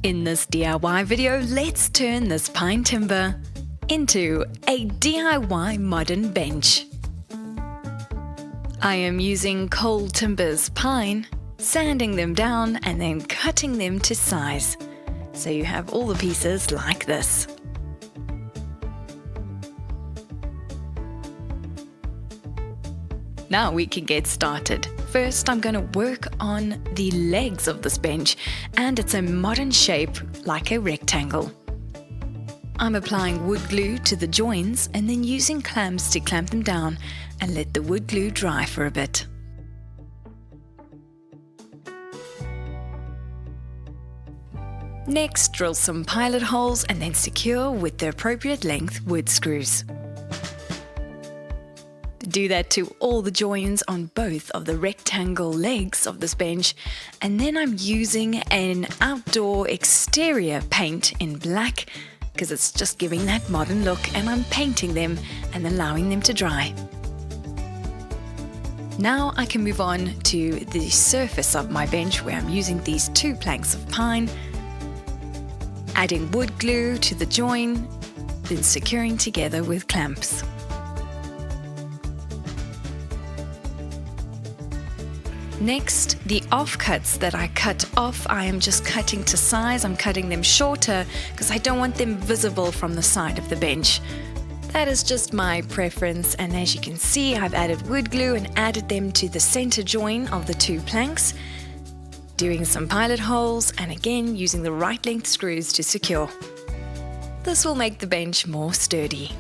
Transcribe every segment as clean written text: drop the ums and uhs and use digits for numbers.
In this DIY video, let's turn this pine timber into a DIY modern bench. I am using Col Timbers pine, sanding them down and then cutting them to size. So you have all the pieces like this. Now we can get started. First, I'm going to work on the legs of this bench, and it's a modern shape like a rectangle. I'm applying wood glue to the joins and then using clamps to clamp them down and let the wood glue dry for a bit. Next, drill some pilot holes and then secure with the appropriate length wood screws. Do that to all the joins on both of the rectangle legs of this bench, and then I'm using an outdoor exterior paint in black because it's just giving that modern look, and I'm painting them and allowing them to dry. Now I can move on to the surface of my bench where I'm using these 2 planks of pine, adding wood glue to the join, then securing together with clamps. Next, the offcuts that I cut off, I am just cutting to size. I'm cutting them shorter because I don't want them visible from the side of the bench. That is just my preference, and as you can see, I've added wood glue and added them to the center join of the 2 planks, doing some pilot holes and again using the right length screws to secure. This will make the bench more sturdy.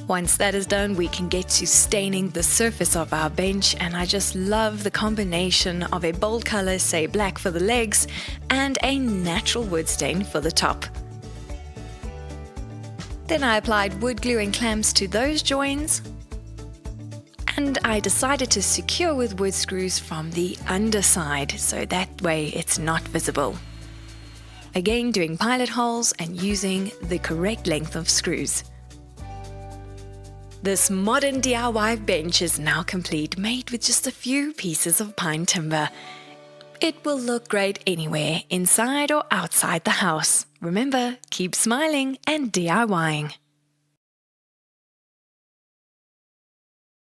Once that is done, we can get to staining the surface of our bench, and I just love the combination of a bold color, say black for the legs, and a natural wood stain for the top. Then I applied wood glue and clamps to those joins, and I decided to secure with wood screws from the underside, so that way it's not visible. Again, doing pilot holes and using the correct length of screws. This modern DIY bench is now complete, made with just a few pieces of pine timber. It will look great anywhere, inside or outside the house. Remember, keep smiling and DIYing.